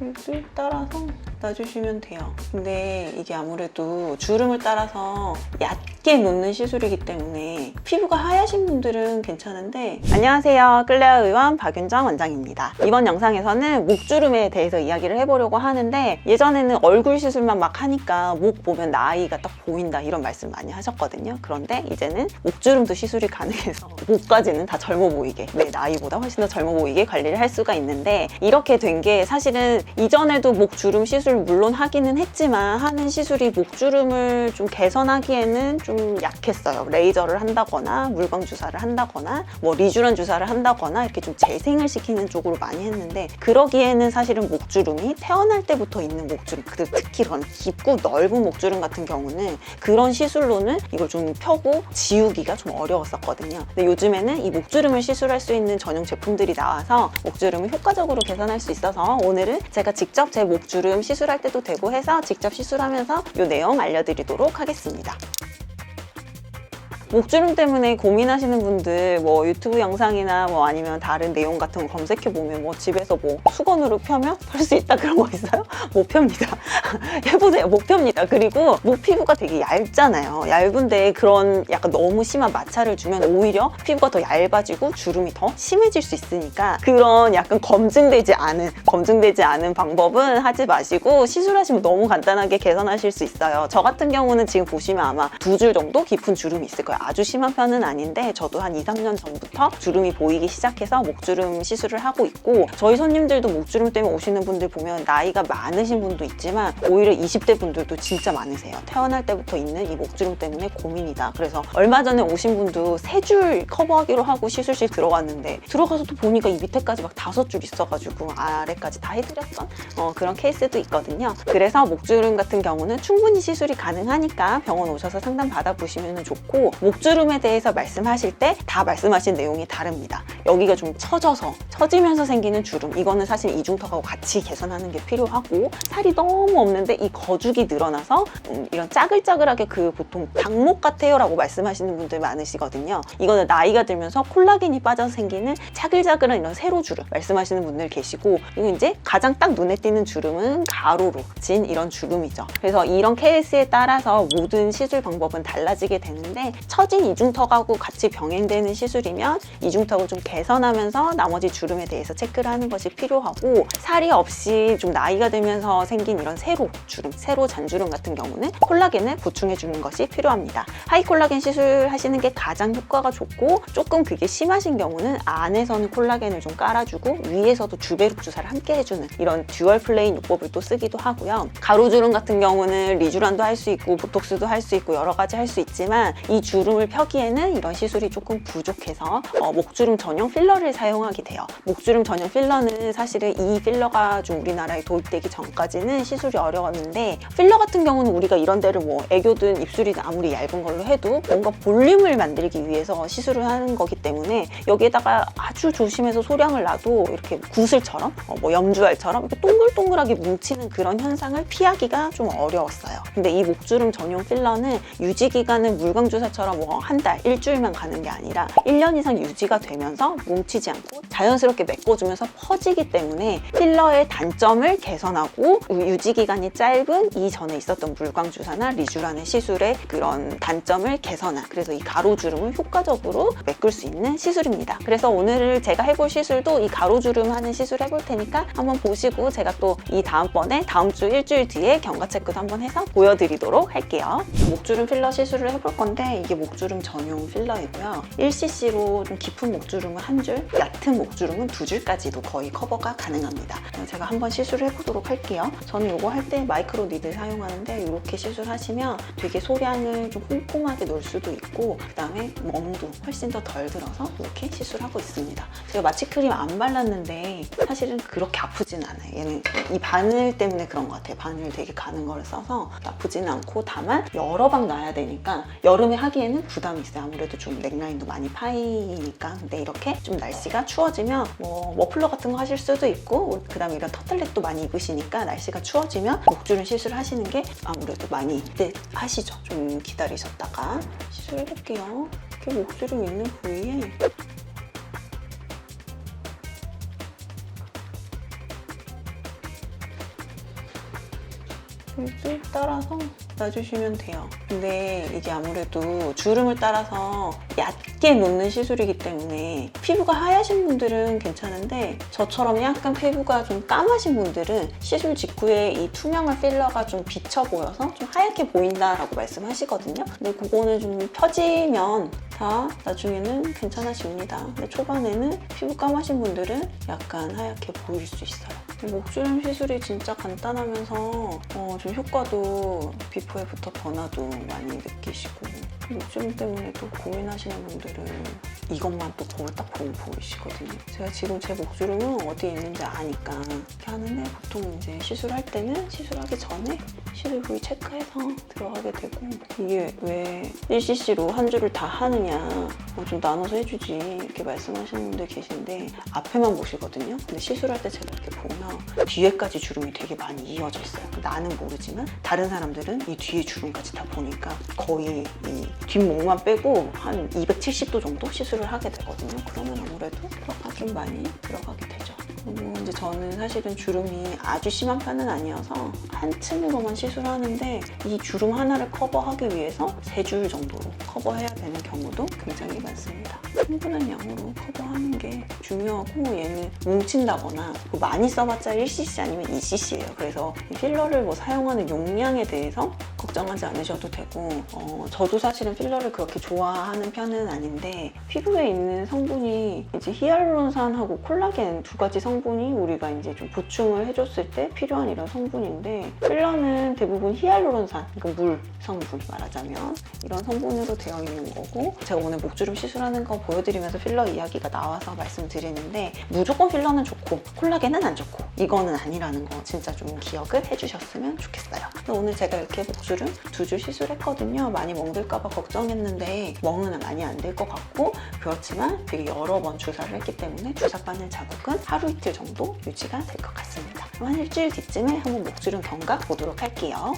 여기 따라서 놔주시면 돼요. 근데 이게 아무래도 주름을 따라서 얕게 놓는 시술이기 때문에 피부가 하얘신 분들은 괜찮은데. 안녕하세요, 클레어 의원 박윤정 원장입니다. 이번 영상에서는 목주름에 대해서 이야기를 해보려고 하는데, 예전에는 얼굴 시술만 막 하니까 목 보면 나이가 딱 보인다 이런 말씀 많이 하셨거든요. 그런데 이제는 목주름도 시술이 가능해서 목까지는 다 젊어 보이게, 내 나이보다 훨씬 더 젊어 보이게 관리를 할 수가 있는데, 이렇게 된 게 사실은 이전에도 목주름 시술 물론 하기는 했지만 하는 시술이 목주름을 좀 개선하기에는 좀 약했어요. 레이저를 한다거나 물광 주사를 한다거나 뭐 리쥬란 주사를 한다거나 이렇게 좀 재생을 시키는 쪽으로 많이 했는데, 그러기에는 사실은 목주름이 태어날 때부터 있는 목주름, 특히 그런 깊고 넓은 목주름 같은 경우는 그런 시술로는 이걸 좀 펴고 지우기가 좀 어려웠었거든요. 근데 요즘에는 이 목주름을 시술할 수 있는 전용 제품들이 나와서 목주름을 효과적으로 개선할 수 있어서 오늘은 제가 직접 제 목주름 시술할 때도 되고 해서 직접 시술하면서 이 내용 알려드리도록 하겠습니다. 목주름 때문에 고민하시는 분들 뭐 유튜브 영상이나 뭐 아니면 다른 내용 같은 거 검색해보면 뭐 집에서 뭐 수건으로 펴면 펼 수 있다 그런 거 있어요? 못 펴니다. 해보세요. 못 펴니다. 그리고 목 피부가 되게 얇잖아요. 얇은데 그런 약간 너무 심한 마찰을 주면 오히려 피부가 더 얇아지고 주름이 더 심해질 수 있으니까, 그런 약간 검증되지 않은 방법은 하지 마시고 시술하시면 너무 간단하게 개선하실 수 있어요. 저 같은 경우는 지금 보시면 아마 2줄 정도 깊은 주름이 있을 거예요. 아주 심한 편은 아닌데 저도 한 2, 3년 전부터 주름이 보이기 시작해서 목주름 시술을 하고 있고, 저희 손님들도 목주름 때문에 오시는 분들 보면 나이가 많으신 분도 있지만 오히려 20대 분들도 진짜 많으세요. 태어날 때부터 있는 이 목주름 때문에 고민이다. 그래서 얼마 전에 오신 분도 3줄 커버하기로 하고 시술실 들어갔는데, 들어가서도 보니까 이 밑에까지 막 5줄 있어가지고 아래까지 다 해드렸던 그런 케이스도 있거든요. 그래서 목주름 같은 경우는 충분히 시술이 가능하니까 병원 오셔서 상담 받아보시면 좋고, 목주름에 대해서 말씀하실 때 다 말씀하신 내용이 다릅니다. 여기가 좀 처지면서 생기는 주름, 이거는 사실 이중턱하고 같이 개선하는 게 필요하고, 살이 너무 없는데 이 거죽이 늘어나서 이런 짜글짜글하게 보통 닭목 같아요 라고 말씀하시는 분들 많으시거든요. 이거는 나이가 들면서 콜라겐이 빠져서 생기는 차글차글한 이런 세로주름 말씀하시는 분들 계시고, 이거 이제 가장 딱 눈에 띄는 주름은 가로로 진 이런 주름이죠. 그래서 이런 케이스에 따라서 모든 시술 방법은 달라지게 되는데, 처진 이중턱하고 같이 병행되는 시술이면 이중턱을 좀 개선하면서 나머지 주름에 대해서 체크를 하는 것이 필요하고, 살이 없이 좀 나이가 들면서 생긴 이런 세로 잔주름 같은 경우는 콜라겐을 보충해 주는 것이 필요합니다. 하이콜라겐 시술 하시는 게 가장 효과가 좋고, 조금 그게 심하신 경우는 안에서는 콜라겐을 좀 깔아주고 위에서도 주베룩 주사를 함께 해주는 이런 듀얼 플레인 요법을 또 쓰기도 하고요. 가로주름 같은 경우는 리쥬란도 할 수 있고 보톡스도 할 수 있고 여러 가지 할 수 있지만, 이 주름을 펴기에는 이런 시술이 조금 부족해서 목주름 전용 필러를 사용하게 돼요. 목주름 전용 필러는 사실은 이 필러가 좀 우리나라에 도입되기 전까지는 시술이 어려웠는데, 필러 같은 경우는 우리가 이런 데를 뭐 애교든 입술이든 아무리 얇은 걸로 해도 뭔가 볼륨을 만들기 위해서 시술을 하는 거기 때문에, 여기에다가 아주 조심해서 소량을 놔도 이렇게 구슬처럼 뭐 염주알처럼 이렇게 동글동글하게 뭉치는 그런 현상을 피하기가 좀 어려웠어요. 근데 이 목주름 전용 필러는 유지 기간은 물광주사처럼 뭐 한 달, 일주일만 가는 게 아니라 1년 이상 유지가 되면서 뭉치지 않고 자연스럽게 메꿔주면서 퍼지기 때문에 필러의 단점을 개선하고, 유지 기간이 짧은 이전에 있었던 물광주사나 리쥬란의 시술의 그런 단점을 개선한, 그래서 이 가로주름을 효과적으로 메꿀 수 있는 시술입니다. 그래서 오늘 제가 해볼 시술도 이 가로주름 하는 시술 해볼 테니까 한번 보시고, 제가 또 이 다음번에 다음 주 일주일 뒤에 경과 체크도 한번 해서 보여드리도록 할게요. 목주름 필러 시술을 해볼 건데, 이게 목주름 전용 필러이고요. 1cc로 좀 깊은 목주름은 1줄, 얕은 목주름은 2줄까지도 거의 커버가 가능합니다. 제가 한번 시술을 해보도록 할게요. 저는 이거 할 때 마이크로 니들 사용하는데, 이렇게 시술하시면 되게 소량을 좀 꼼꼼하게 놓을 수도 있고, 그 다음에 멍도 훨씬 더 덜 들어서 이렇게 시술하고 있습니다. 제가 마취크림 안 발랐는데 사실은 그렇게 아프진 않아요. 얘는 이 바늘 때문에 그런 것 같아요. 바늘 되게 가는 거를 써서 나쁘진 않고, 다만 여러 방 놔야 되니까 여름에 하기에는 부담이 있어요. 아무래도 좀 넥라인도 많이 파이니까. 근데 이렇게 좀 날씨가 추워지면 뭐 머플러 같은 거 하실 수도 있고, 그 다음에 이런 터틀넥도 많이 입으시니까 날씨가 추워지면 목주름 시술 하시는 게 아무래도 많이 하시죠. 좀 기다리셨다가 시술해볼게요. 이렇게 목주름 있는 부위에 쭉 따라서 놔주시면 돼요. 근데 이게 아무래도 주름을 따라서 얕게 놓는 시술이기 때문에 피부가 하얘신 분들은 괜찮은데 저처럼 약간 피부가 좀 까마신 분들은 시술 직후에 이 투명한 필러가 좀 비쳐 보여서 좀 하얗게 보인다라고 말씀하시거든요. 근데 그거는 좀 펴지면 다 나중에는 괜찮아집니다. 근데 초반에는 피부 까마신 분들은 약간 하얗게 보일 수 있어요. 목주름 시술이 진짜 간단하면서 좀 효과도 비포 애프터 변화도 많이 느끼시고 목주름 때문에 또 고민하시는 분들은 이것만 또 거울 딱 보고 보이시거든요. 제가 지금 제 목주름은 어디에 있는지 아니까 이렇게 하는데 보통 이제 시술할 때는 시술하기 전에 시술 부위 체크해서 들어가게 되고 이게 왜 1cc로 한 줄을 다 하느냐 좀 나눠서 해주지 이렇게 말씀하시는 분들 계신데 앞에만 보시거든요. 근데 시술할 때 제가 이렇게 보면 뒤에까지 주름이 되게 많이 이어져 있어요. 나는 모르지만 다른 사람들은 이 뒤에 주름까지 다 보니까 거의 이 뒷목만 빼고 한 270도 정도 시술을 하게 되거든요. 그러면 아무래도 피부가 좀 많이 들어가게 되죠. 그리고 이제 저는 사실은 주름이 아주 심한 편은 아니어서 한 층으로만 시술하는데 이 주름 하나를 커버하기 위해서 3줄 정도로 커버해야 되는 경우도 굉장히 많습니다. 충분한 양으로 커버하는 게 중요하고 얘는 뭉친다거나 많이 써봤자 1cc 아니면 2cc예요. 그래서 필러를 뭐 사용하는 용량에 대해서 걱정하지 않으셔도 되고 저도 사실은 필러를 그렇게 좋아하는 편은 아닌데 피부에 있는 성분이 이제 히알루론산하고 콜라겐 두 가지 성분이 우리가 이제 좀 보충을 해줬을 때 필요한 이런 성분인데 필러는 대부분 히알루론산, 그러니까 물 성분 말하자면 이런 성분으로 되어 있는 거고 제가 오늘 목주름 시술하는 거 보여드리면서 필러 이야기가 나와서 말씀드리는데 무조건 필러는 좋고 콜라겐은 안 좋고 이거는 아니라는 거 진짜 좀 기억을 해주셨으면 좋겠어요. 오늘 제가 이렇게 목주름 2줄 시술했거든요. 많이 멍들까봐 걱정했는데 멍은 많이 안 될 것 같고 그렇지만 되게 여러 번 주사를 했기 때문에 주사 바늘 자국은 하루 이틀 정도 유지가 될 것 같습니다. 그럼 한 일주일 뒤쯤에 한번 목주름 경과 보도록 할게요.